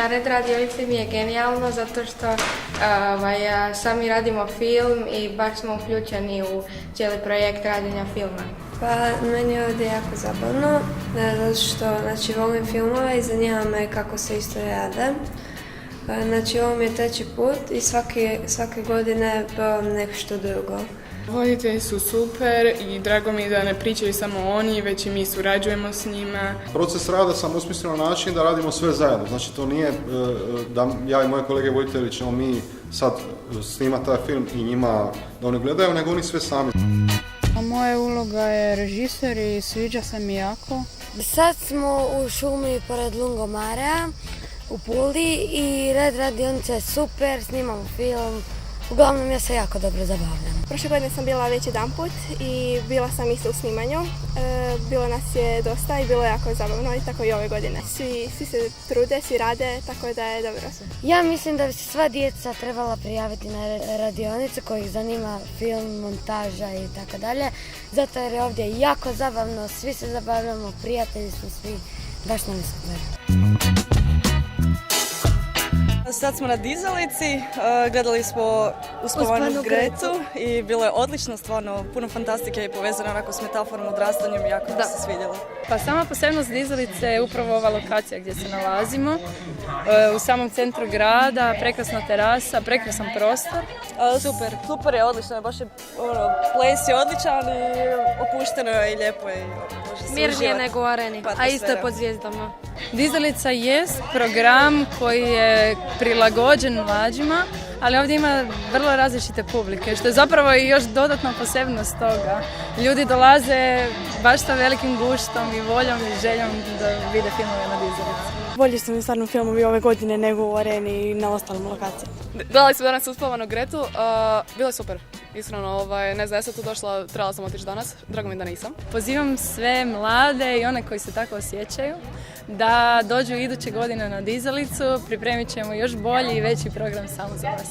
na Red radionici mi je genijalno zato što sami radimo film i baš smo uključeni u cijeli projekt rađenja filma. Pa meni je ovdje jako zabavno, zato što volim filmove i zanima me kako se isto rade. Ovo mi je treći put i svake godine probam nešto drugo. Voditelji su super i drago mi je da ne pričaju samo oni, već i mi surađujemo s njima. Proces rada sam usmislio na način da radimo sve zajedno. Znači to nije da ja i moje kolege voditelji ćemo mi sad snimati taj film i njima da oni gledaju, nego oni sve sami. Moja uloga je režiser i sviđa se mi jako. Sad smo u šumi pored Lungomarea u Puli i Red radionica je super, snimamo film. Uglavnom ja se jako dobro zabavljam. Prošle godine sam bila već jedanput i bila sam isto u snimanju. Bilo nas je dosta i bilo je jako zabavno i tako i ove godine. Svi se trude, svi rade, tako da je dobro. Ja mislim da bi se sva djeca trebala prijaviti na radionice kojih zanima film, montaža i tako dalje. Zato jer je ovdje jako zabavno, svi se zabavljamo, prijatelji smo svi, baš nam je super. Sad smo na dizalici, gledali smo Uspavanu Gretu i bilo je odlično, stvarno puno fantastike i povezano onako s metaforom odrastanjem, jako mi se svidjelo. Pa sama posebnost dizalice je upravo ova lokacija gdje se nalazimo, u samom centru grada, prekrasna terasa, prekrasan prostor. Super je, odlično, baš je, ples je odličan i opušteno je i lijepo je. Mirnije nego u areni, a isto je pod zvijezdama. Dizalica jest program koji je prilagođen mlađima, ali ovdje ima vrlo različite publike, što je zapravo i još dodatna posebnost toga. Ljudi dolaze baš sa velikim guštom i voljom i željom da vide filmove na dizalici. Bolji su mi stvarno filmovi ove godine nego u areni i na ostalim lokacijama. Gledali smo danas Uspavanu Gretu, bilo je super. Iskreno, ne znam, ja sam tu došla, trebala sam otići danas, drago mi da nisam. Pozivam sve mlade i one koji se tako osjećaju da dođu iduće godine na dizalicu, pripremit ćemo još bolji i veći program samo za vas.